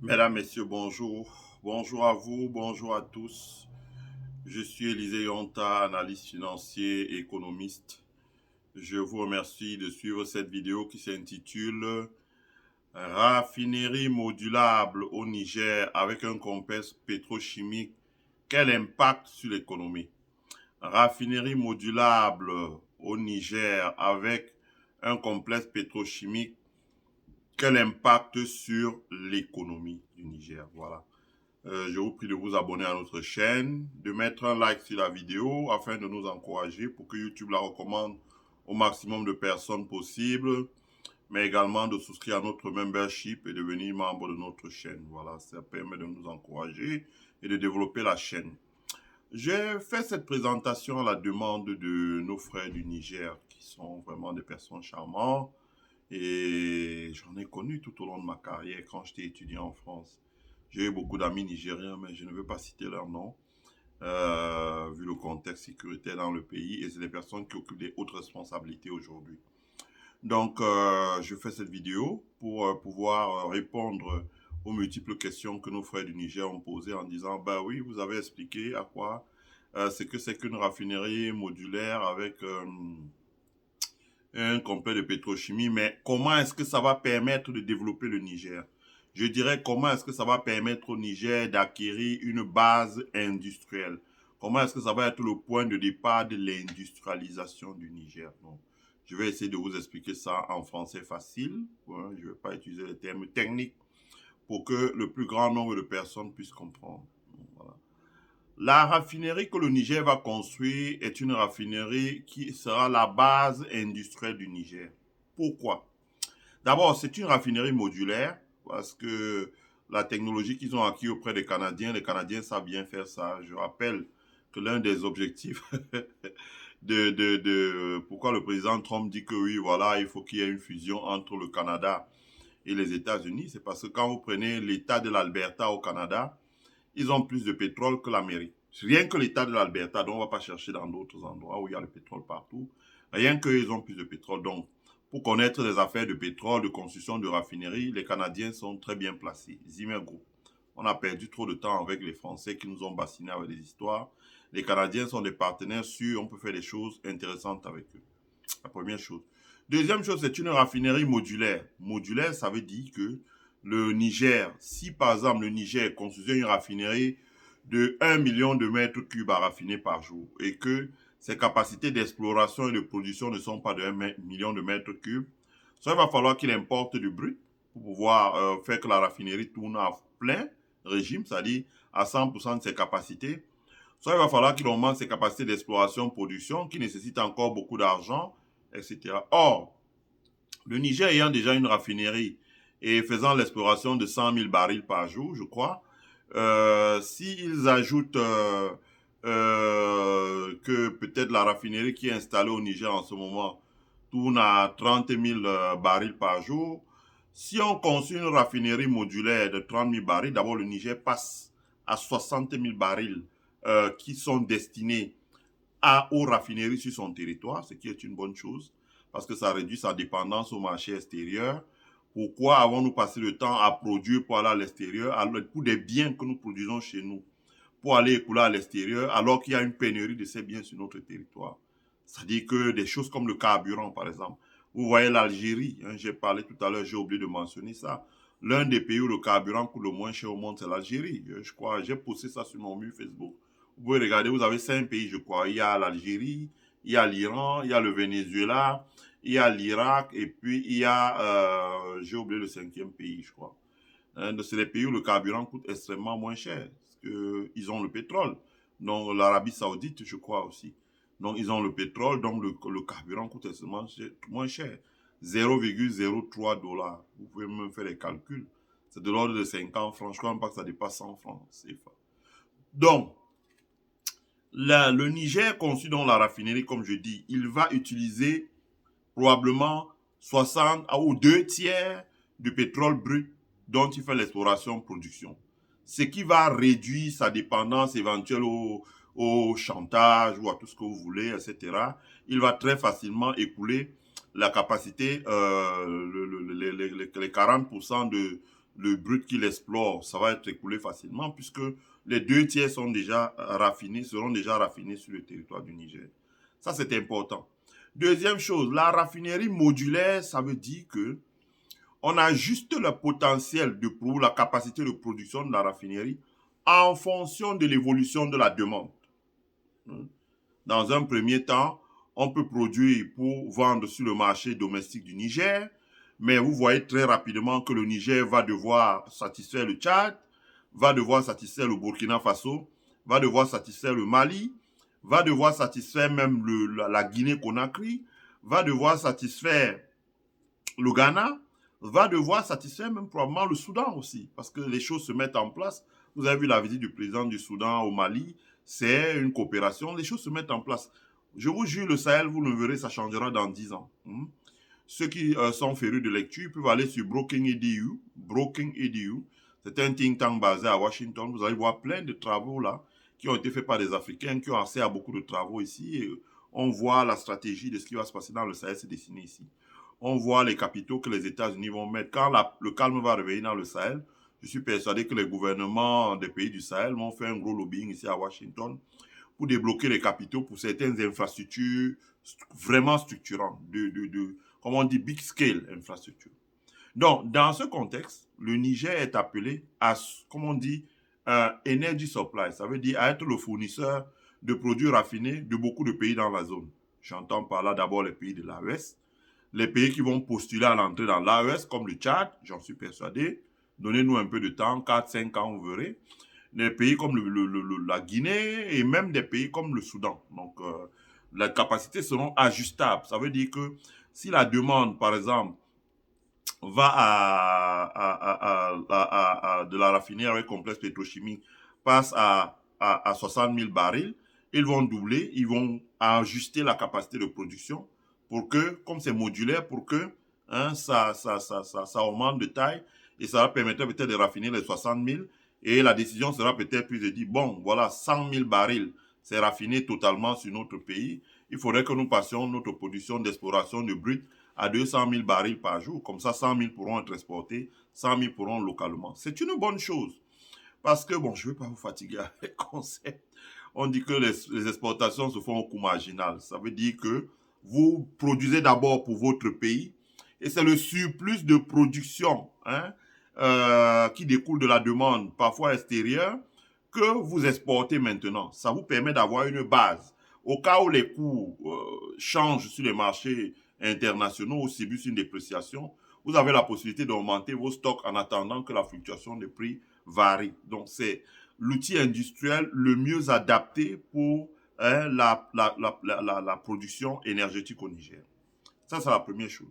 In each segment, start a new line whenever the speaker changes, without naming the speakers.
Mesdames, Messieurs, bonjour. Bonjour à vous, bonjour à tous. Je suis Élisée Yonta, analyste financier et économiste. Je vous remercie de suivre cette vidéo qui s'intitule Raffinerie modulable au Niger avec un complexe pétrochimique. Quel impact sur l'économie? Raffinerie modulable au Niger avec un complexe pétrochimique. Quel impact sur l'économie du Niger? Voilà. Je vous prie de vous abonner à notre chaîne, de mettre un like sur la vidéo afin de nous encourager pour que YouTube la recommande au maximum de personnes possible, mais également de souscrire à notre membership et devenir membre de notre chaîne. Voilà, ça permet de nous encourager et de développer la chaîne. J'ai fait cette présentation à la demande de nos frères du Niger qui sont vraiment des personnes charmantes et j'en ai connu tout au long de ma carrière quand j'étais étudiant en France. J'ai eu beaucoup d'amis nigériens, mais je ne veux pas citer leur nom, vu le contexte sécuritaire dans le pays, et c'est des personnes qui occupent des hautes responsabilités aujourd'hui. Donc, je fais cette vidéo pour pouvoir répondre aux multiples questions que nos frères du Niger ont posées en disant, bah oui, vous avez expliqué à quoi c'est qu'une raffinerie modulaire avec un complet de pétrochimie, mais comment est-ce que ça va permettre de développer le Niger? Je dirais comment est-ce que ça va permettre au Niger d'acquérir une base industrielle? Comment est-ce que ça va être le point de départ de l'industrialisation du Niger? Donc, je vais essayer de vous expliquer ça en français facile. Ouais, je ne vais pas utiliser les termes techniques pour que le plus grand nombre de personnes puissent comprendre. Voilà. La raffinerie que le Niger va construire est une raffinerie qui sera la base industrielle du Niger. Pourquoi? D'abord, c'est une raffinerie modulaire parce que la technologie qu'ils ont acquis auprès des Canadiens, les Canadiens savent bien faire ça. Je rappelle que l'un des objectifs pourquoi le président Trump dit que oui, voilà, il faut qu'il y ait une fusion entre le Canada et les États-Unis, c'est parce que quand vous prenez l'État de l'Alberta au Canada, ils ont plus de pétrole que l'Amérique. Rien que l'État de l'Alberta, donc on ne va pas chercher dans d'autres endroits où il y a le pétrole partout. Rien qu'ils ont plus de pétrole. Donc, pour connaître les affaires de pétrole, de construction de raffinerie, les Canadiens sont très bien placés. Zimmer Group. On a perdu trop de temps avec les Français qui nous ont bassinés avec des histoires. Les Canadiens sont des partenaires sûrs, on peut faire des choses intéressantes avec eux. La première chose. Deuxième chose, c'est une raffinerie modulaire. Modulaire, ça veut dire que le Niger, si par exemple le Niger construisait une raffinerie de 1 million de mètres cubes à raffiner par jour et que ses capacités d'exploration et de production ne sont pas de 1 million de mètres cubes, ça il va falloir qu'il importe du brut pour pouvoir faire que la raffinerie tourne à plein régime, c'est-à-dire à 100% de ses capacités. Soit il va falloir qu'il augmente ses capacités d'exploration-production qui nécessitent encore beaucoup d'argent, etc. Or, le Niger ayant déjà une raffinerie et faisant l'exploration de 100 000 barils par jour, je crois, s'ils ajoutent que peut-être la raffinerie qui est installée au Niger en ce moment tourne à 30 000 barils par jour, si on construit une raffinerie modulaire de 30 000 barils, d'abord le Niger passe à 60 000 barils qui sont destinés aux raffineries sur son territoire, ce qui est une bonne chose, parce que ça réduit sa dépendance au marché extérieur. Pourquoi avons-nous passé le temps à produire pour aller à l'extérieur, pour des biens que nous produisons chez nous, pour aller écouler à l'extérieur, alors qu'il y a une pénurie de ces biens sur notre territoire? C'est-à-dire que des choses comme le carburant, par exemple. Vous voyez l'Algérie, hein, j'ai parlé tout à l'heure, j'ai oublié de mentionner ça. L'un des pays où le carburant coûte le moins cher au monde, c'est l'Algérie. Je crois, j'ai posté ça sur mon mur Facebook. Vous pouvez regarder, vous avez 5 pays, je crois. Il y a l'Algérie, il y a l'Iran, il y a le Venezuela, il y a l'Irak, et puis il y a, j'ai oublié le cinquième pays, je crois. Hein, c'est les pays où le carburant coûte extrêmement moins cher, parce qu'ils ont le pétrole. Donc l'Arabie Saoudite, je crois aussi. Donc ils ont le pétrole, donc le carburant coûte extrêmement moins cher. 0,03 $. Vous pouvez même faire les calculs. C'est de l'ordre de 50 francs. Je crois même pas que ça dépasse 100 francs CFA. Donc, le Niger conçu dans la raffinerie, comme je dis, il va utiliser probablement 60 ou 2 tiers du pétrole brut dont il fait l'exploration-production. Ce qui va réduire sa dépendance éventuelle au chantage ou à tout ce que vous voulez, etc. Il va très facilement écouler la capacité, les 40% le brut qu'il explore, ça va être écoulé facilement puisque les 2 tiers sont déjà raffinés, seront déjà raffinés sur le territoire du Niger. Ça, c'est important. Deuxième chose, la raffinerie modulaire, ça veut dire que on ajuste le potentiel pour la capacité de production de la raffinerie en fonction de l'évolution de la demande. Dans un premier temps, on peut produire pour vendre sur le marché domestique du Niger, mais vous voyez très rapidement que le Niger va devoir satisfaire le Tchad, va devoir satisfaire le Burkina Faso, va devoir satisfaire le Mali, va devoir satisfaire même la Guinée-Conakry, va devoir satisfaire le Ghana, va devoir satisfaire même probablement le Soudan aussi, parce que les choses se mettent en place. Vous avez vu la visite du président du Soudan au Mali, c'est une coopération, les choses se mettent en place. Je vous jure, le Sahel, vous le verrez, ça changera dans 10 ans. Ceux qui sont férus de lecture peuvent aller sur Brookings Edu. Brookings Edu, c'est un think tank basé à Washington. Vous allez voir plein de travaux là qui ont été faits par des Africains, qui ont accès à beaucoup de travaux ici. Et on voit la stratégie de ce qui va se passer dans le Sahel se dessiner ici. On voit les capitaux que les États-Unis vont mettre. Quand le calme va revenir dans le Sahel, je suis persuadé que les gouvernements des pays du Sahel vont faire un gros lobbying ici à Washington pour débloquer les capitaux pour certaines infrastructures vraiment structurantes, comme on dit, big scale infrastructure. Donc, dans ce contexte, le Niger est appelé à, comme on dit, energy supply. Ça veut dire à être le fournisseur de produits raffinés de beaucoup de pays dans la zone. J'entends par là d'abord les pays de l'AES, les pays qui vont postuler à l'entrée dans l'AES, comme le Tchad, j'en suis persuadé. Donnez-nous un peu de temps, 4-5 ans, vous verrez. Des pays comme la Guinée et même des pays comme le Soudan. Donc, les capacités seront ajustables. Ça veut dire que si la demande, par exemple, va de la raffinerie avec complexe pétrochimique, passe à 60 000 barils, ils vont doubler, ils vont ajuster la capacité de production pour que, comme c'est modulaire, pour que ça augmente de taille et ça va permettre peut-être de raffiner les 60 000 et la décision sera peut-être plus de dire, bon, voilà, 100 000 barils, c'est raffiné totalement sur notre pays. Il faudrait que nous passions notre production d'exploration de brut à 200 000 barils par jour. Comme ça, 100 000 pourront être exportés, 100 000 pourront localement. C'est une bonne chose. Parce que, bon, je ne vais pas vous fatiguer avec les concepts. On dit que les exportations se font au coût marginal. Ça veut dire que vous produisez d'abord pour votre pays et c'est le surplus de production qui découle de la demande, parfois extérieure, que vous exportez maintenant. Ça vous permet d'avoir une base. Au cas où les coûts changent sur les marchés internationaux ou subissent une dépréciation, vous avez la possibilité d'augmenter vos stocks en attendant que la fluctuation des prix varie. Donc, c'est l'outil industriel le mieux adapté pour la production énergétique au Niger. Ça, c'est la première chose.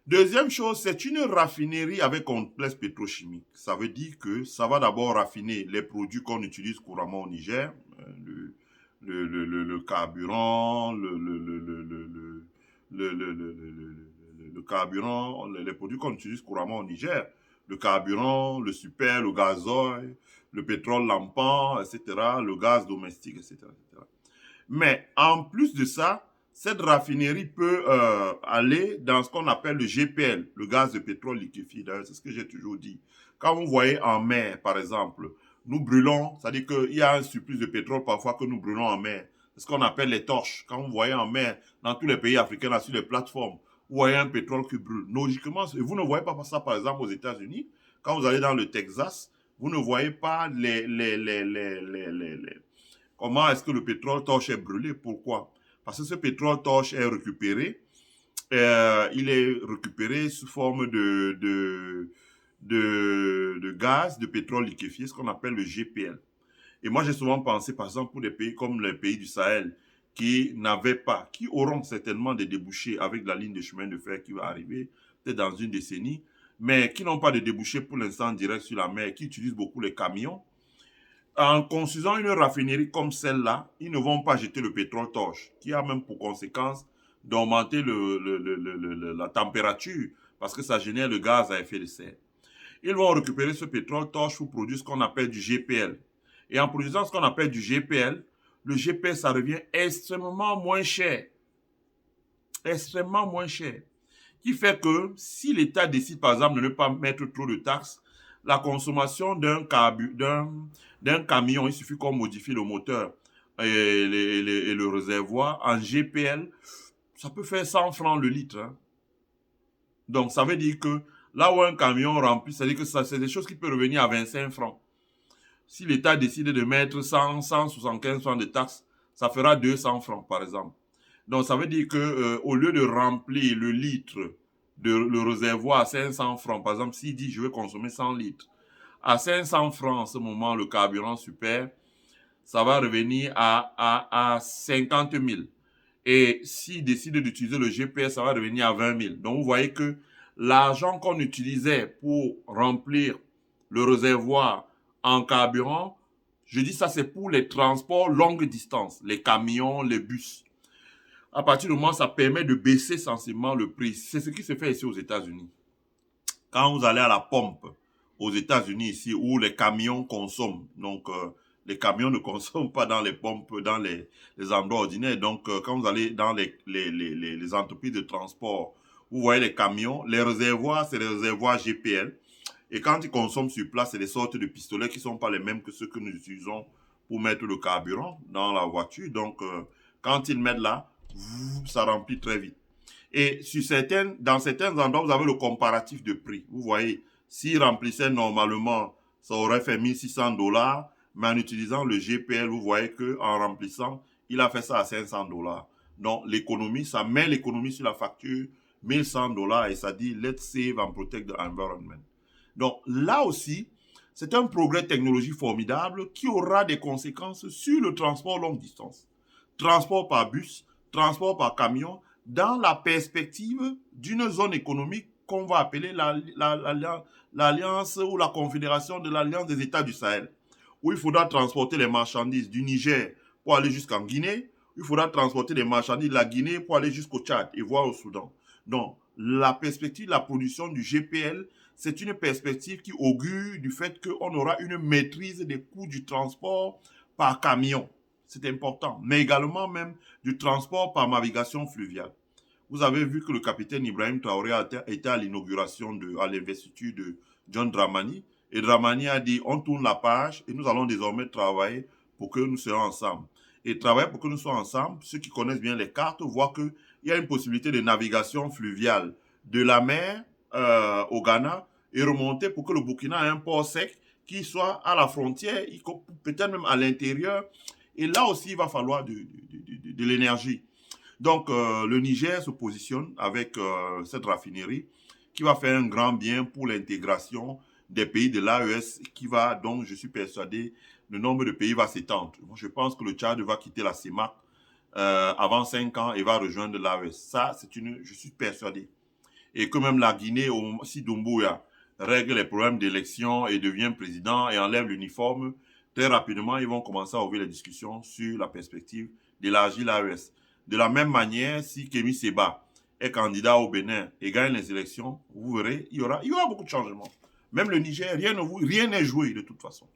Deuxième chose, c'est une raffinerie avec complexe pétrochimique. Ça veut dire que ça va d'abord raffiner les produits qu'on utilise couramment au Niger, le carburant, le carburant, les produits qu'on utilise couramment au Niger, le carburant, le super, le gazoil, le pétrole lampant, etc., le gaz domestique, etc., etc. Mais en plus de ça, cette raffinerie peut aller dans ce qu'on appelle le GPL, le gaz de pétrole liquéfié. D'ailleurs, c'est ce que j'ai toujours dit. Quand vous voyez en mer, par exemple, nous brûlons, c'est-à-dire qu'il y a un surplus de pétrole parfois que nous brûlons en mer. C'est ce qu'on appelle les torches. Quand vous voyez en mer, dans tous les pays africains, là, sur les plateformes, vous voyez un pétrole qui brûle. Logiquement, vous ne voyez pas ça, par exemple, aux États-Unis. Quand vous allez dans le Texas, vous ne voyez pas comment est-ce que le pétrole torche est brûlé. Pourquoi? Parce que ce pétrole torche est récupéré. Il est récupéré sous forme de gaz, de pétrole liquéfié, ce qu'on appelle le GPL. Et moi, j'ai souvent pensé, par exemple, pour des pays comme les pays du Sahel, qui n'avaient pas, qui auront certainement des débouchés avec la ligne de chemin de fer qui va arriver, peut-être dans une décennie, mais qui n'ont pas de débouchés pour l'instant direct sur la mer, qui utilisent beaucoup les camions. En construisant une raffinerie comme celle-là, ils ne vont pas jeter le pétrole torche, qui a même pour conséquence d'augmenter la température, parce que ça génère le gaz à effet de serre. Ils vont récupérer ce pétrole torche pour produire ce qu'on appelle du GPL. Et en produisant ce qu'on appelle du GPL, le GPL, ça revient extrêmement moins cher. Extrêmement moins cher. Qui fait que si l'État décide, par exemple, de ne pas mettre trop de taxes, la consommation d'un camion, il suffit qu'on modifie le moteur et le réservoir en GPL, ça peut faire 100 francs le litre. Hein. Donc, ça veut dire que là où un camion remplit, c'est-à-dire que ça, c'est des choses qui peuvent revenir à 25 francs. Si l'État décide de mettre 175 francs de taxes, ça fera 200 francs, par exemple. Donc, ça veut dire que au lieu de remplir le litre le réservoir à 500 francs, par exemple, s'il dit je veux consommer 100 litres, à 500 francs en ce moment, le carburant super, ça va revenir à 50 000. Et s'il décide d'utiliser le GPS, ça va revenir à 20 000. Donc, vous voyez que l'argent qu'on utilisait pour remplir le réservoir en carburant, je dis ça, c'est pour les transports longue distance, les camions, les bus. À partir du moment où ça permet de baisser sensiblement le prix, c'est ce qui se fait ici aux États-Unis. Quand vous allez à la pompe aux États-Unis ici, où les camions consomment, donc les camions ne consomment pas dans les pompes, dans les endroits ordinaires. Donc, quand vous allez dans les entreprises de transport, vous voyez les camions, les réservoirs, c'est les réservoirs GPL. Et quand ils consomment sur place, c'est des sortes de pistolets qui ne sont pas les mêmes que ceux que nous utilisons pour mettre le carburant dans la voiture. Donc, quand ils mettent là, ça remplit très vite. Et dans certains endroits, vous avez le comparatif de prix. Vous voyez, s'ils remplissaient normalement, ça aurait fait 1600 $, mais en utilisant le GPL, vous voyez qu'en remplissant, il a fait ça à 500 $. Donc, l'économie, ça met l'économie sur la facture, 1100 $ et ça dit let's save and protect the environment. Donc là aussi, c'est un progrès technologique formidable qui aura des conséquences sur le transport longue distance. Transport par bus, transport par camion, dans la perspective d'une zone économique qu'on va appeler l'alliance ou la confédération de l'alliance des États du Sahel, où il faudra transporter les marchandises du Niger pour aller jusqu'en Guinée, il faudra transporter les marchandises de la Guinée pour aller jusqu'au Tchad et voire au Soudan. Donc, la perspective de la production du GPL, c'est une perspective qui augure du fait qu'on aura une maîtrise des coûts du transport par camion. C'est important. Mais également même du transport par navigation fluviale. Vous avez vu que le capitaine Ibrahim Traoré était à l'inauguration, à l'investiture de John Dramani. Et Dramani a dit, on tourne la page et nous allons désormais travailler pour que nous soyons ensemble. Et travailler pour que nous soyons ensemble, ceux qui connaissent bien les cartes voient qu'il y a une possibilité de navigation fluviale de la mer au Ghana et remonter pour que le Burkina ait un port sec qui soit à la frontière, peut-être même à l'intérieur. Et là aussi, il va falloir de l'énergie. Donc, le Niger se positionne avec cette raffinerie qui va faire un grand bien pour l'intégration des pays de l'AES qui va, donc, je suis persuadé, le nombre de pays va s'étendre. Je pense que le Tchad va quitter la CEMAC avant 5 ans et va rejoindre l'AES. Ça, je suis persuadé. Et que même la Guinée, si Doumbouya règle les problèmes d'élection et devient président et enlève l'uniforme, très rapidement, ils vont commencer à ouvrir les discussions sur la perspective d'élargir l'AES. De la même manière, si Kémy Séba est candidat au Bénin et gagne les élections, vous verrez, il y aura beaucoup de changements. Même le Niger, rien n'est joué de toute façon.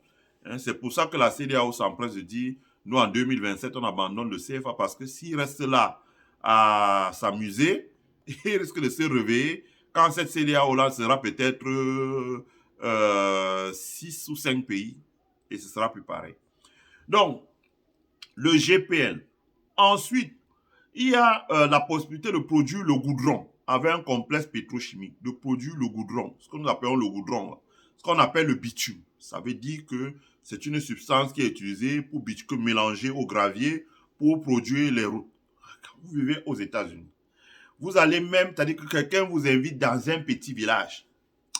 Hein, c'est pour ça que la CEDEAO s'empresse de dire, nous en 2027, on abandonne le CFA parce que s'il reste là à s'amuser, il risque de se réveiller quand cette CEDEAO-là sera peut-être 6 ou 5 pays et ce sera plus pareil. Donc, le GPL. Ensuite, il y a la possibilité de produire le goudron avec un complexe pétrochimique, de produire le goudron, ce que nous appelons le goudron, ce qu'on appelle le bitume. Ça veut dire que c'est une substance qui est utilisée pour mélanger au gravier pour produire les routes. Quand vous vivez aux États-Unis, vous allez même, c'est-à-dire que quelqu'un vous invite dans un petit village.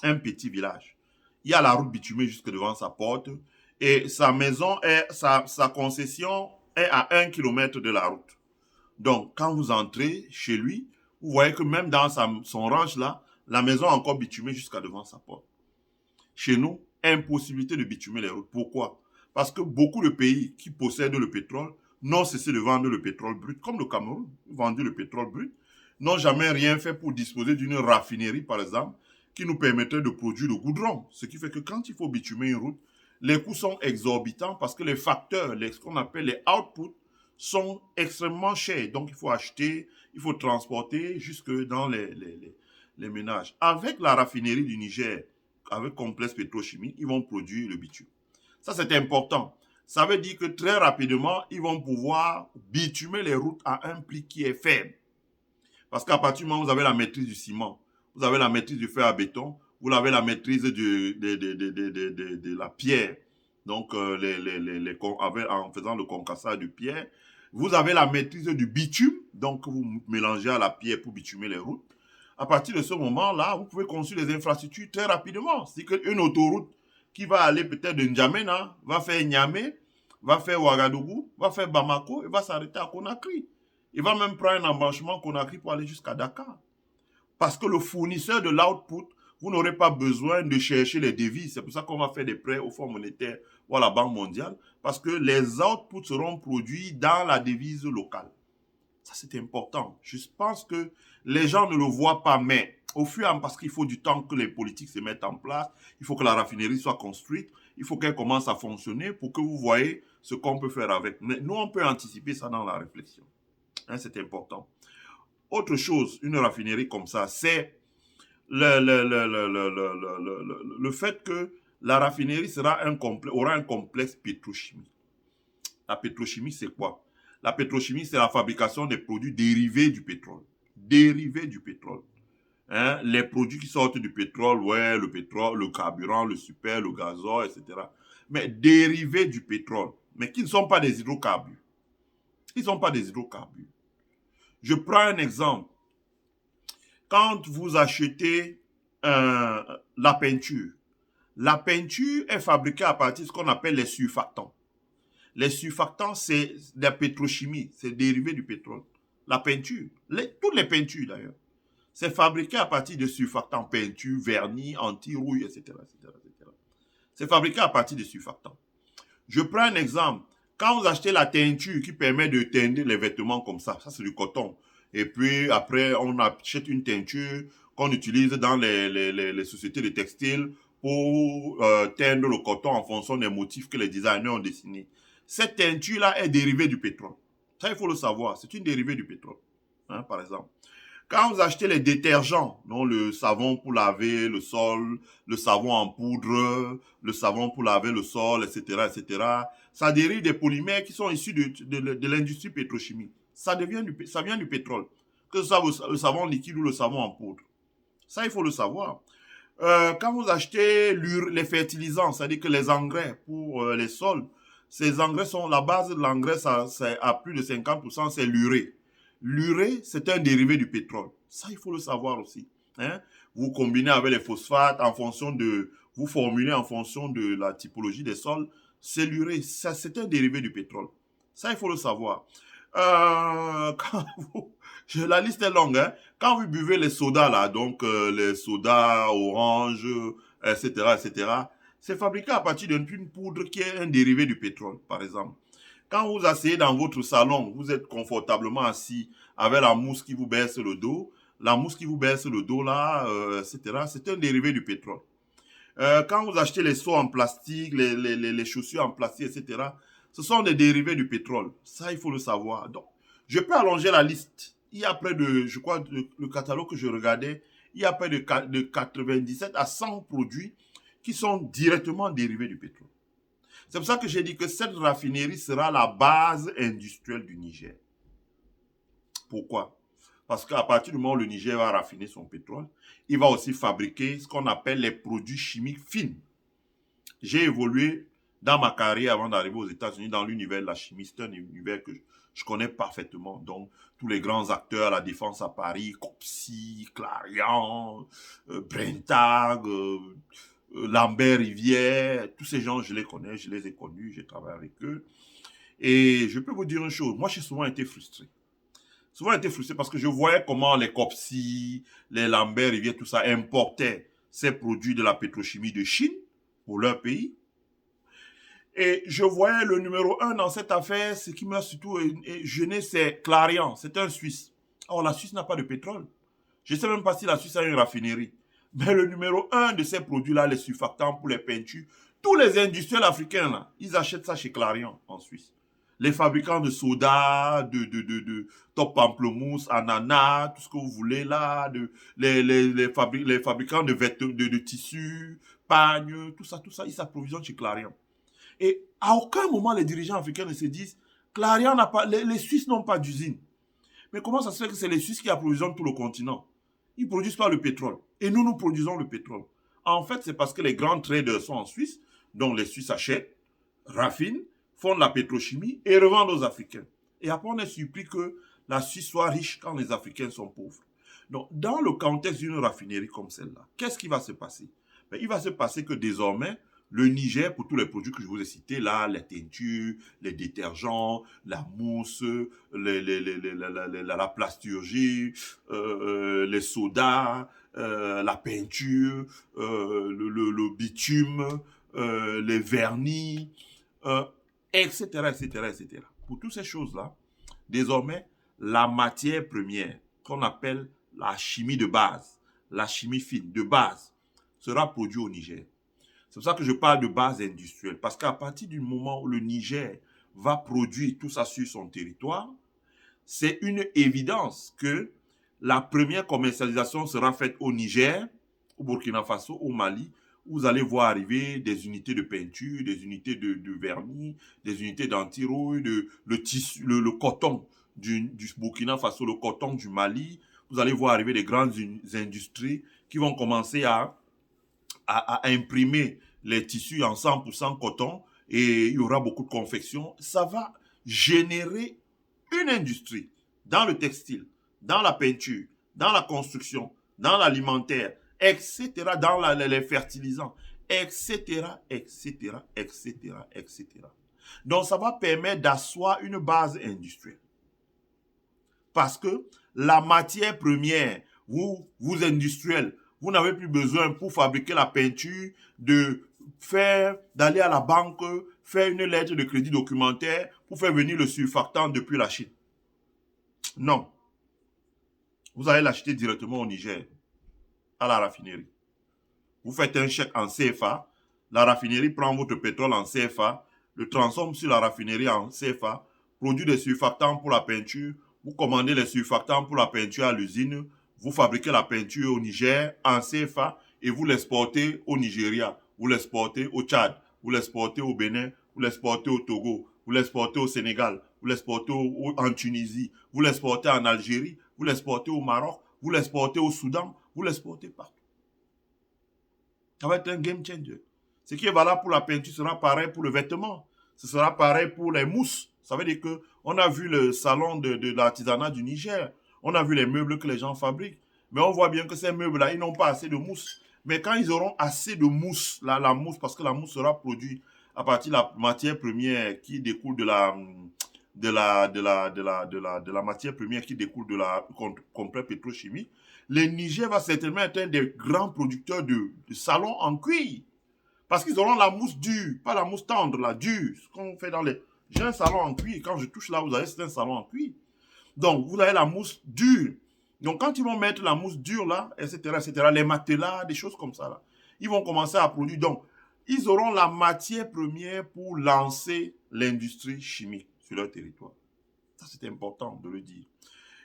Il y a la route bitumée jusque devant sa porte et sa maison, sa concession est à 1 kilomètre de la route. Donc, quand vous entrez chez lui, vous voyez que même dans son ranch là, la maison est encore bitumée jusqu'à devant sa porte. Chez nous, impossibilité de bitumer les routes. Pourquoi? Parce que beaucoup de pays qui possèdent le pétrole n'ont cessé de vendre le pétrole brut, comme le Cameroun, vendu le pétrole brut, n'ont jamais rien fait pour disposer d'une raffinerie, par exemple, qui nous permettrait de produire le goudron. Ce qui fait que quand il faut bitumer une route, les coûts sont exorbitants parce que les facteurs, ce qu'on appelle les outputs, sont extrêmement chers. Donc, il faut acheter, il faut transporter jusque dans les ménages. Avec la raffinerie du Niger, avec complexe pétrochimique, ils vont produire le bitume. Ça, c'est important. Ça veut dire que très rapidement, ils vont pouvoir bitumer les routes à un prix qui est faible. Parce qu'à partir du moment où vous avez la maîtrise du ciment, vous avez la maîtrise du fer à béton, vous avez la maîtrise de la pierre, donc en faisant le concassage de pierre, vous avez la maîtrise du bitume, donc vous mélangez à la pierre pour bitumer les routes. À partir de ce moment-là, vous pouvez construire les infrastructures très rapidement. C'est-à-dire qu'une autoroute qui va aller peut-être de N'Djamena, va faire Niamey, va faire Ouagadougou, va faire Bamako et va s'arrêter à Conakry. Il va même prendre un embranchement Conakry pour aller jusqu'à Dakar. Parce que le fournisseur de l'output, vous n'aurez pas besoin de chercher les devises. C'est pour ça qu'on va faire des prêts au Fonds monétaire ou à la Banque mondiale. Parce que les outputs seront produits dans la devise locale. Ça, c'est important. Je pense que les gens ne le voient pas, mais au fur et à mesure, parce qu'il faut du temps que les politiques se mettent en place, il faut que la raffinerie soit construite, il faut qu'elle commence à fonctionner pour que vous voyez ce qu'on peut faire avec. Mais nous, on peut anticiper ça dans la réflexion. Hein, c'est important. Autre chose, une raffinerie comme ça, c'est le fait que la raffinerie aura un complexe pétrochimique. La pétrochimie, c'est quoi? La pétrochimie, c'est la fabrication des produits dérivés du pétrole. Dérivés du pétrole. Hein? Les produits qui sortent du pétrole, ouais, le pétrole, le carburant, le super, le gazole, etc. Mais dérivés du pétrole, mais qui ne sont pas des hydrocarbures. Ils ne sont pas des hydrocarbures. Je prends un exemple. Quand vous achetez la peinture est fabriquée à partir de ce qu'on appelle les surfactants. Les surfactants, c'est de la pétrochimie, c'est dérivé du pétrole. La peinture, toutes les peintures d'ailleurs, c'est fabriqué à partir de surfactants, peinture, vernis, anti-rouille, etc., etc., etc. C'est fabriqué à partir de surfactants. Je prends un exemple. Quand vous achetez la teinture qui permet de teindre les vêtements comme ça c'est du coton. Et puis après, on achète une teinture qu'on utilise dans les sociétés de textiles pour teindre le coton en fonction des motifs que les designers ont dessinés. Cette teinture-là est dérivée du pétrole. Ça, il faut le savoir. C'est une dérivée du pétrole, hein, par exemple. Quand vous achetez les détergents, donc le savon pour laver le sol, le savon en poudre, le savon pour laver le sol, etc., etc., ça dérive des polymères qui sont issus de l'industrie pétrochimique. Ça vient du pétrole, que ce soit le savon liquide ou le savon en poudre. Ça, il faut le savoir. Quand vous achetez les fertilisants, c'est-à-dire que les engrais pour les sols, ces engrais sont la base de l'engrais, c'est à plus de 50%, c'est l'urée. L'urée, c'est un dérivé du pétrole. Ça, il faut le savoir aussi. Hein? Vous combinez avec les phosphates vous formulez en fonction de la typologie des sols, c'est l'urée. Ça, c'est un dérivé du pétrole. Ça, il faut le savoir. La liste est longue, hein. Quand vous buvez les sodas, là, donc les sodas orange, etc., etc., c'est fabriqué à partir d'une poudre qui est un dérivé du pétrole, par exemple. Quand vous asseyez dans votre salon, vous êtes confortablement assis avec la mousse qui vous baisse le dos. La mousse qui vous baisse le dos, là, etc., c'est un dérivé du pétrole. Quand vous achetez les seaux en plastique, les chaussures en plastique, etc., ce sont des dérivés du pétrole. Ça, il faut le savoir. Donc, je peux allonger la liste. Il y a près de, je crois, le catalogue que je regardais, il y a près de 97 à 100 produits qui sont directement dérivés du pétrole. C'est pour ça que j'ai dit que cette raffinerie sera la base industrielle du Niger. Pourquoi? Parce qu'à partir du moment où le Niger va raffiner son pétrole, il va aussi fabriquer ce qu'on appelle les produits chimiques fins. J'ai évolué dans ma carrière avant d'arriver aux États-Unis dans l'univers de la chimie. C'est un univers que je connais parfaitement. Donc, tous les grands acteurs, la Défense à Paris, Copsy, Clarion, Brentag, Lambert Rivière, tous ces gens, je les connais, je les ai connus, j'ai travaillé avec eux. Et je peux vous dire une chose, moi j'ai souvent été frustré. Souvent été frustré parce que je voyais comment les Copsy, les Lambert Rivière, tout ça, importaient ces produits de la pétrochimie de Chine pour leur pays. Et je voyais le numéro 1 dans cette affaire, ce qui m'a surtout gêné, c'est Clarion, c'est un Suisse. Or, la Suisse n'a pas de pétrole. Je ne sais même pas si la Suisse a une raffinerie. Mais le numéro 1 de ces produits-là, les surfactants pour les peintures, tous les industriels africains, là, ils achètent ça chez Clarion, en Suisse. Les fabricants de soda, de top pamplemousse, ananas, tout ce que vous voulez là, les fabricants de tissus, l'Espagne, tout ça, ils s'approvisionnent chez Clarion. Et à aucun moment, les dirigeants africains ne se disent, Clarion n'a pas, les Suisses n'ont pas d'usine. Mais comment ça se fait que c'est les Suisses qui approvisionnent tout le continent? Ils ne produisent pas le pétrole. Et nous produisons le pétrole. En fait, c'est parce que les grands traders sont en Suisse, donc les Suisses achètent, raffinent, font de la pétrochimie et revendent aux Africains. Et après, on est surpris que la Suisse soit riche quand les Africains sont pauvres. Donc, dans le contexte d'une raffinerie comme celle-là, qu'est-ce qui va se passer? Ben, il va se passer que désormais, le Niger, pour tous les produits que je vous ai cités là, les teintures, les détergents, la mousse, la plasturgie, les sodas, la peinture, le bitume, les vernis, etc., etc., etc. Pour toutes ces choses-là, désormais, la matière première qu'on appelle la chimie de base, la chimie fine de base, sera produite au Niger. C'est pour ça que je parle de base industrielle, parce qu'à partir du moment où le Niger va produire tout ça sur son territoire, c'est une évidence que la première commercialisation sera faite au Niger, au Burkina Faso, au Mali, où vous allez voir arriver des unités de peinture, des unités de vernis, des unités d'anti-rouille, le tissu, le coton du Burkina Faso, le coton du Mali. Vous allez voir arriver des grandes industries qui vont commencer à imprimer les tissus en 100% coton et il y aura beaucoup de confection. Ça va générer une industrie dans le textile, dans la peinture, dans la construction, dans l'alimentaire, etc., dans les fertilisants, etc., etc., etc., etc. Donc, ça va permettre d'asseoir une base industrielle. Parce que la matière première, vous industriels, vous n'avez plus besoin pour fabriquer la peinture d'aller à la banque, faire une lettre de crédit documentaire pour faire venir le surfactant depuis la Chine. Non. Vous allez l'acheter directement au Niger, à la raffinerie. Vous faites un chèque en CFA, la raffinerie prend votre pétrole en CFA, le transforme sur la raffinerie en CFA, produit des surfactants pour la peinture, vous commandez les surfactants pour la peinture à l'usine, vous fabriquez la peinture au Niger en CFA et vous l'exportez au Nigeria, vous l'exportez au Tchad, vous l'exportez au Bénin, vous l'exportez au Togo, vous l'exportez au Sénégal, vous l'exportez en Tunisie, vous l'exportez en Algérie, vous l'exportez au Maroc, vous l'exportez au Soudan, vous l'exportez partout. Ça va être un game changer. Ce qui est valable pour la peinture sera pareil pour le vêtement. Ce sera pareil pour les mousses. Ça veut dire qu'on a vu le salon de l'artisanat du Niger. On a vu les meubles que les gens fabriquent. Mais on voit bien que ces meubles-là, ils n'ont pas assez de mousse. Mais quand ils auront assez de mousse, la mousse, parce que la mousse sera produite à partir de la matière première qui découle de la matière première qui découle de la complexe pétrochimie, le Niger va certainement être un des grands producteurs de salons en cuir. Parce qu'ils auront la mousse dure, pas la mousse tendre, la dure. Ce qu'on fait dans les... J'ai un salon en cuir. Quand je touche là, vous avez, c'est un salon en cuir. Donc, vous avez la mousse dure. Donc, quand ils vont mettre la mousse dure là, etc., les matelas, des choses comme ça là, ils vont commencer à produire. Donc, ils auront la matière première pour lancer l'industrie chimique sur leur territoire. Ça, c'est important de le dire.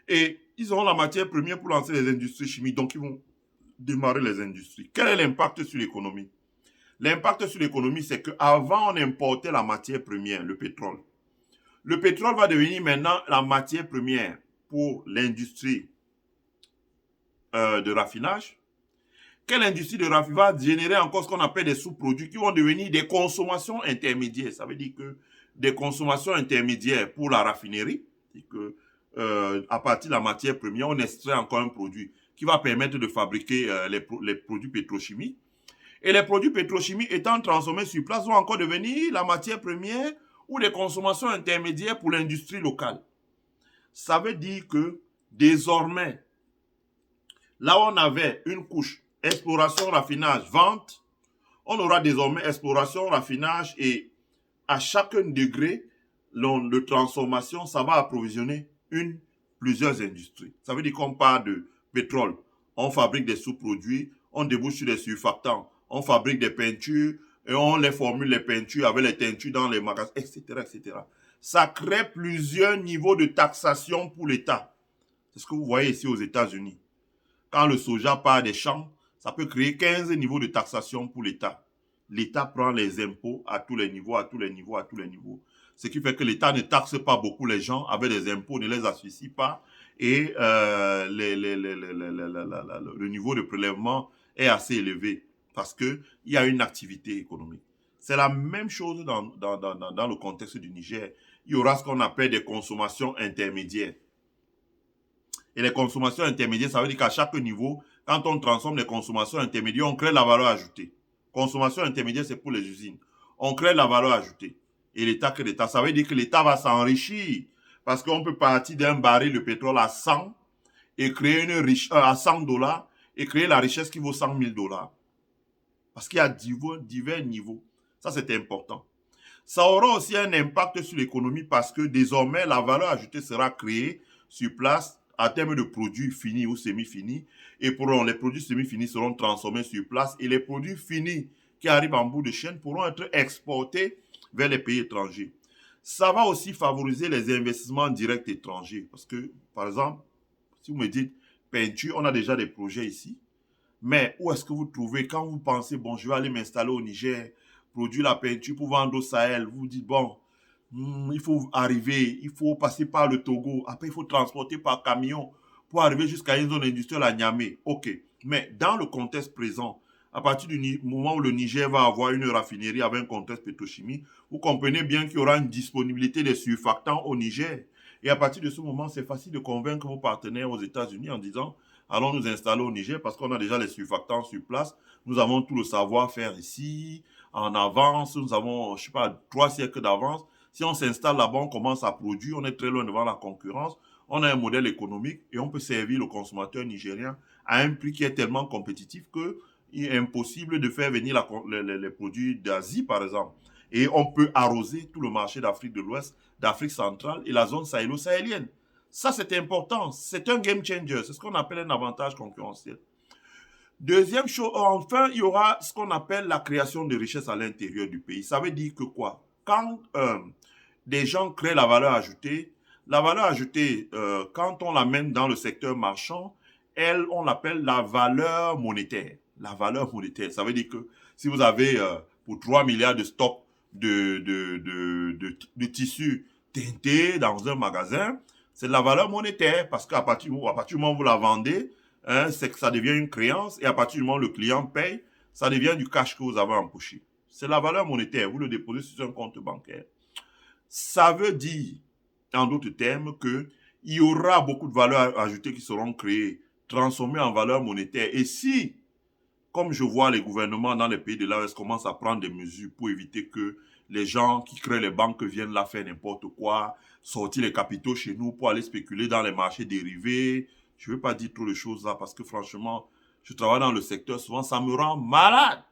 Et ils auront la matière première pour lancer les industries chimiques. Donc, ils vont démarrer les industries. Quel est l'impact sur l'économie? L'impact sur l'économie, c'est qu'avant, on importait la matière première, le pétrole. Le pétrole va devenir maintenant la matière première pour l'industrie de raffinage. Quelle industrie de raffinage va générer encore ce qu'on appelle des sous-produits qui vont devenir des consommations intermédiaires. Ça veut dire que des consommations intermédiaires pour la raffinerie, et que à partir de la matière première, on extrait encore un produit qui va permettre de fabriquer les produits pétrochimiques. Et les produits pétrochimiques étant transformés sur place vont encore devenir la matière première ou des consommations intermédiaires pour l'industrie locale. Ça veut dire que désormais, là où on avait une couche exploration, raffinage, vente, on aura désormais exploration, raffinage et à chaque degré de transformation, ça va approvisionner plusieurs industries. Ça veut dire qu'on part de pétrole, on fabrique des sous-produits, on débouche sur des surfactants, on fabrique des peintures et on les formule les peintures avec les teintures dans les magasins, etc., etc. Ça crée plusieurs niveaux de taxation pour l'État. C'est ce que vous voyez ici aux États-Unis. Quand le soja part des champs, Ça peut créer 15 niveaux de taxation pour l'État. L'État prend les impôts à tous les niveaux, à tous les niveaux, à tous les niveaux. Ce qui fait que l'État ne taxe pas beaucoup les gens avec des impôts, ne les asphyxie pas et le niveau de prélèvement est assez élevé parce qu'il y a une activité économique. C'est la même chose dans le contexte du Niger. Il y aura ce qu'on appelle des consommations intermédiaires. Et les consommations intermédiaires, ça veut dire qu'à chaque niveau, quand on transforme les consommations intermédiaires, on crée la valeur ajoutée. Consommation intermédiaire, c'est pour les usines. On crée la valeur ajoutée. Et l'État crée l'État. Ça veut dire que l'État va s'enrichir. Parce qu'on peut partir d'un baril de pétrole à 100 et créer une richesse à 100 dollars et créer la richesse qui vaut 100 000 dollars. Parce qu'il y a divers niveaux. Ça, c'est important. Ça aura aussi un impact sur l'économie parce que désormais, la valeur ajoutée sera créée sur place à terme de produits finis ou semi-finis. Et les produits semi-finis seront transformés sur place et les produits finis qui arrivent en bout de chaîne pourront être exportés vers les pays étrangers. Ça va aussi favoriser les investissements directs étrangers. Parce que, par exemple, si vous me dites peinture, on a déjà des projets ici. Mais où est-ce que vous trouvez, quand vous pensez, bon, je vais aller m'installer au Niger, produire la peinture pour vendre au Sahel, vous dites, bon, il faut arriver, il faut passer par le Togo, après il faut transporter par camion pour arriver jusqu'à une zone industrielle à Niamey. Ok, mais dans le contexte présent, à partir du moment où le Niger va avoir une raffinerie avec un contexte pétrochimique, vous comprenez bien qu'il y aura une disponibilité des surfactants au Niger. Et à partir de ce moment, c'est facile de convaincre vos partenaires aux États-Unis en disant allons nous installer au Niger parce qu'on a déjà les surfactants sur place. Nous avons tout le savoir-faire ici, en avance. Nous avons, je ne sais pas, 3 siècles d'avance. Si on s'installe là-bas, on commence à produire, on est très loin devant la concurrence. On a un modèle économique et on peut servir le consommateur nigérien à un prix qui est tellement compétitif qu'il est impossible de faire venir les produits d'Asie, par exemple. Et on peut arroser tout le marché d'Afrique de l'Ouest, d'Afrique centrale et la zone sahélo-sahélienne. Ça, c'est important. C'est un game changer. C'est ce qu'on appelle un avantage concurrentiel. Deuxième chose, enfin, il y aura ce qu'on appelle la création de richesses à l'intérieur du pays. Ça veut dire que quoi? Quand des gens créent la valeur ajoutée, quand on l'amène dans le secteur marchand, on l'appelle la valeur monétaire. La valeur monétaire, ça veut dire que si vous avez pour 3 milliards de stock de tissus teintés dans un magasin, c'est de la valeur monétaire parce qu'à partir du moment où vous la vendez, hein, c'est que ça devient une créance et à partir du moment où le client paye, ça devient du cash que vous avez empoché. C'est la valeur monétaire, vous le déposez sur un compte bancaire. Ça veut dire, en d'autres termes, qu'il y aura beaucoup de valeurs ajoutées qui seront créées, transformées en valeur monétaire. Et si, comme je vois les gouvernements dans les pays de l'Ouest commencent à prendre des mesures pour éviter que les gens qui créent les banques viennent là faire n'importe quoi, sortir les capitaux chez nous pour aller spéculer dans les marchés dérivés. Je ne veux pas dire trop de choses là parce que franchement, je travaille dans le secteur, souvent ça me rend malade.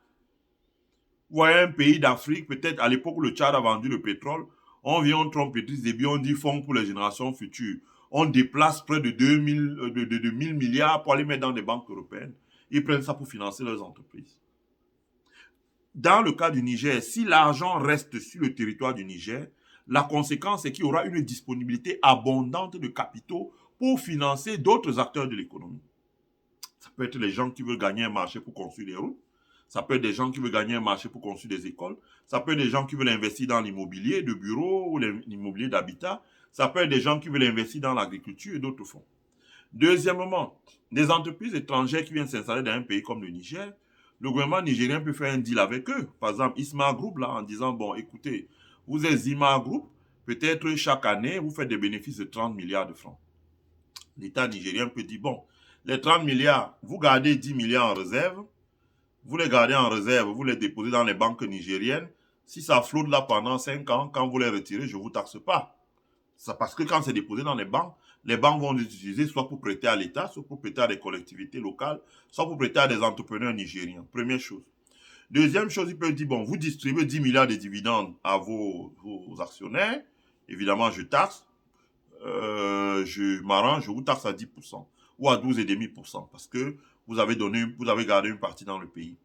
Vous voyez un pays d'Afrique, peut-être à l'époque où le Tchad a vendu le pétrole, on vient, on trompe Idriss Déby, on dit fonds pour les générations futures. On déplace près de 2000, de 1000 milliards pour aller mettre dans des banques européennes. Ils prennent ça pour financer leurs entreprises. Dans le cas du Niger, si l'argent reste sur le territoire du Niger, la conséquence est qu'il y aura une disponibilité abondante de capitaux pour financer d'autres acteurs de l'économie. Ça peut être les gens qui veulent gagner un marché pour construire des routes. Ça peut être des gens qui veulent gagner un marché pour construire des écoles. Ça peut être des gens qui veulent investir dans l'immobilier de bureau ou l'immobilier d'habitat. Ça peut être des gens qui veulent investir dans l'agriculture et d'autres fonds. Deuxièmement, des entreprises étrangères qui viennent s'installer dans un pays comme le Niger, le gouvernement nigérien peut faire un deal avec eux. Par exemple, Isma Group, là, en disant, bon, écoutez, vous êtes Isma Group, peut-être chaque année, vous faites des bénéfices de 30 milliards de francs. L'État nigérien peut dire, bon, les 30 milliards, vous gardez 10 milliards en réserve, vous les gardez en réserve, vous les déposez dans les banques nigériennes. Si ça flotte là pendant 5 ans, quand vous les retirez, je ne vous taxe pas. Ça, parce que quand c'est déposé dans les banques vont les utiliser soit pour prêter à l'État, soit pour prêter à des collectivités locales, soit pour prêter à des entrepreneurs nigériens. Première chose. Deuxième chose, ils peuvent dire, bon, vous distribuez 10 milliards de dividendes à vos actionnaires. Évidemment, je taxe. Je m'arrange, je vous taxe à 10% ou à 12,5% parce que vous avez gardé une partie dans le pays.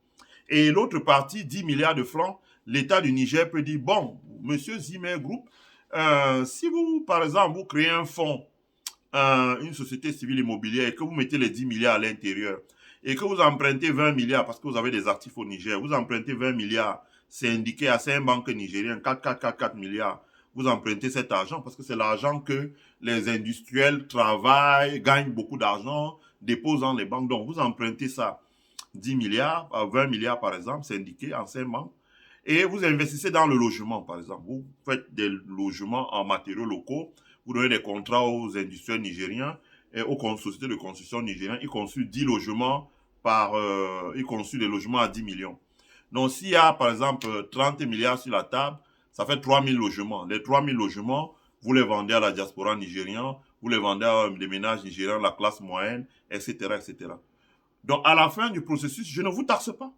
Et l'autre partie, 10 milliards de francs, l'État du Niger peut dire, bon, monsieur Zimmer Group, si vous, par exemple, vous créez un fonds, une société civile immobilière et que vous mettez les 10 milliards à l'intérieur, et que vous empruntez 20 milliards parce que vous avez des actifs au Niger, vous empruntez 20 milliards, c'est indiqué à 5 banques nigériennes, 4 milliards, vous empruntez cet argent parce que c'est l'argent que les industriels travaillent, gagnent beaucoup d'argent, déposent dans les banques. Donc, vous empruntez ça, 10 milliards, 20 milliards par exemple, c'est indiqué en 5 banques. Et vous investissez dans le logement, par exemple. Vous faites des logements en matériaux locaux, vous donnez des contrats aux industriels nigériens et aux sociétés de construction nigériennes. Ils construisent 10 logements ils construisent des logements à 10 millions. Donc, s'il y a, par exemple, 30 milliards sur la table, ça fait 3000 logements. Les 3000 logements, vous les vendez à la diaspora nigérienne, vous les vendez à des ménages nigériens, la classe moyenne, etc., etc. Donc, à la fin du processus, je ne vous taxe pas.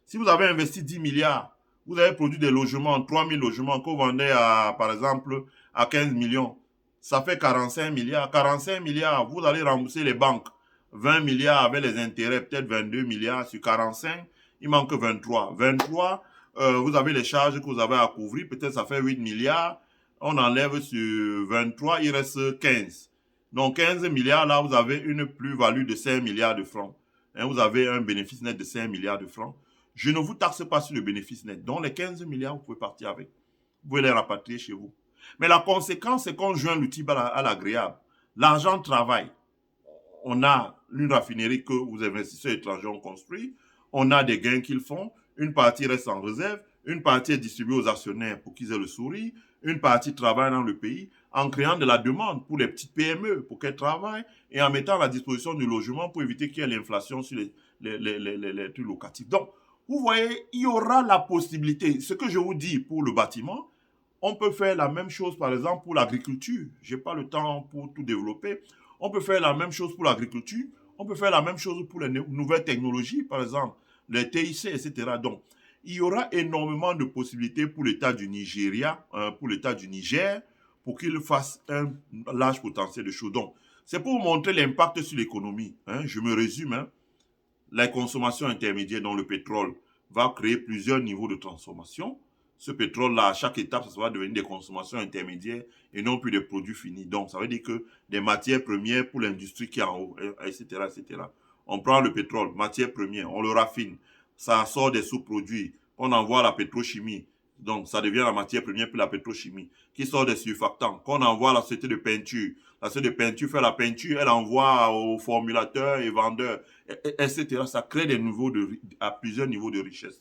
Si vous avez investi 10 milliards, vous avez produit des logements, 3000 logements que vous vendez à, par exemple, à 15 millions. Ça fait 45 milliards. 45 milliards, vous allez rembourser les banques. 20 milliards avec les intérêts, peut-être 22 milliards sur 45. Il manque 23. 23, vous avez les charges que vous avez à couvrir. Peut-être ça fait 8 milliards. On enlève sur 23, il reste 15. Donc 15 milliards, là, vous avez une plus-value de 5 milliards de francs. Vous avez un bénéfice net de 5 milliards de francs. Je ne vous taxe pas sur le bénéfice net. Donc, les 15 milliards, vous pouvez partir avec. Vous pouvez les rapatrier chez vous. Mais la conséquence, c'est qu'on joint l'outil à l'agréable. L'argent travaille. On a une raffinerie que vos investisseurs étrangers ont construit. On a des gains qu'ils font. Une partie reste en réserve. Une partie est distribuée aux actionnaires pour qu'ils aient le sourire. Une partie travaille dans le pays en créant de la demande pour les petites PME pour qu'elles travaillent et en mettant à la disposition du logement pour éviter qu'il y ait l'inflation sur les trucs locatifs. Donc, vous voyez, il y aura la possibilité. Ce que je vous dis pour le bâtiment, on peut faire la même chose, par exemple, pour l'agriculture. Je n'ai pas le temps pour tout développer. On peut faire la même chose pour l'agriculture. On peut faire la même chose pour les nouvelles technologies, par exemple, les TIC, etc. Donc, il y aura énormément de possibilités pour l'État du Nigeria, pour l'État du Niger, pour qu'il fasse un large potentiel de choses. Donc, c'est pour montrer l'impact sur l'économie. Je me résume. La consommation intermédiaire dans le pétrole va créer plusieurs niveaux de transformation. Ce pétrole-là, à chaque étape, ça va devenir des consommations intermédiaires et non plus des produits finis. Donc, ça veut dire que des matières premières pour l'industrie qui est en haut, etc., etc. On prend le pétrole, matière première, on le raffine, ça sort des sous-produits, on envoie à la pétrochimie. Donc, ça devient la matière première pour la pétrochimie, qui sort des surfactants, qu'on envoie à la société de peinture. La société de peinture fait la peinture, elle envoie aux formulateurs et vendeurs, etc. Ça crée à plusieurs niveaux de richesse.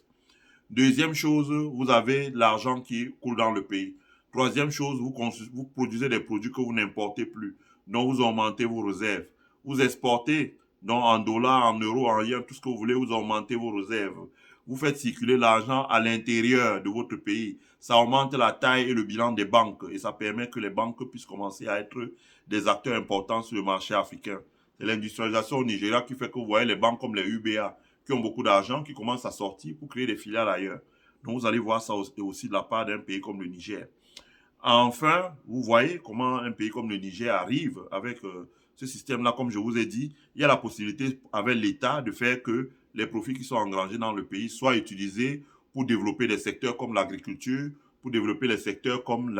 Deuxième chose, vous avez l'argent qui coule dans le pays. Troisième chose, vous produisez des produits que vous n'importez plus. Donc, vous augmentez vos réserves. Vous exportez, donc en dollars, en euros, en yens, tout ce que vous voulez, vous augmentez vos réserves. Vous faites circuler l'argent à l'intérieur de votre pays. Ça augmente la taille et le bilan des banques et ça permet que les banques puissent commencer à être des acteurs importants sur le marché africain. C'est l'industrialisation au Nigeria qui fait que vous voyez les banques comme les UBA qui ont beaucoup d'argent, qui commencent à sortir pour créer des filiales ailleurs. Donc vous allez voir ça aussi de la part d'un pays comme le Niger. Enfin, vous voyez comment un pays comme le Niger arrive avec ce système-là, comme je vous ai dit, il y a la possibilité avec l'État de faire que les profits qui sont engrangés dans le pays soient utilisés pour développer des secteurs comme l'agriculture, pour développer les secteurs comme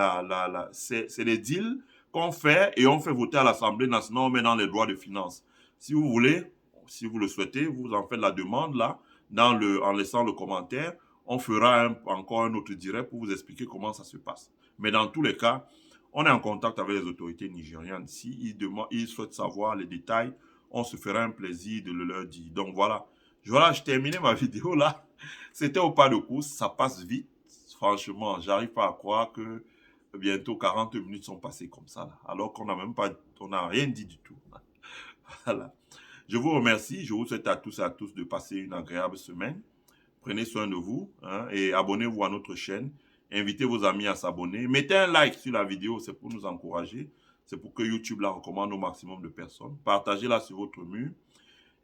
c'est les deals qu'on fait et on fait voter à l'Assemblée nationale, on met dans les droits de finances. Si vous voulez, si vous le souhaitez, vous en faites la demande là, en laissant le commentaire. On fera encore un autre direct pour vous expliquer comment ça se passe. Mais dans tous les cas, on est en contact avec les autorités nigérianes. S'ils souhaitent savoir les détails, on se fera un plaisir de le leur dire. Donc voilà, j'ai terminé ma vidéo là. C'était au pas de course, ça passe vite. Franchement, j'arrive pas à croire que bientôt 40 minutes sont passées comme ça là, alors qu'on n'a même pas, on n'a rien dit du tout. Voilà. Je vous remercie, je vous souhaite à tous et à tous de passer une agréable semaine. Prenez soin de vous et abonnez-vous à notre chaîne. Invitez vos amis à s'abonner. Mettez un like sur la vidéo, c'est pour nous encourager. C'est pour que YouTube la recommande au maximum de personnes. Partagez-la sur votre mur.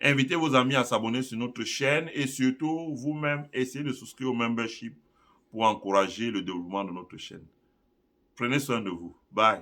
Invitez vos amis à s'abonner sur notre chaîne et surtout, vous-même, essayez de souscrire au membership pour encourager le développement de notre chaîne. Prenez soin de vous. Bye.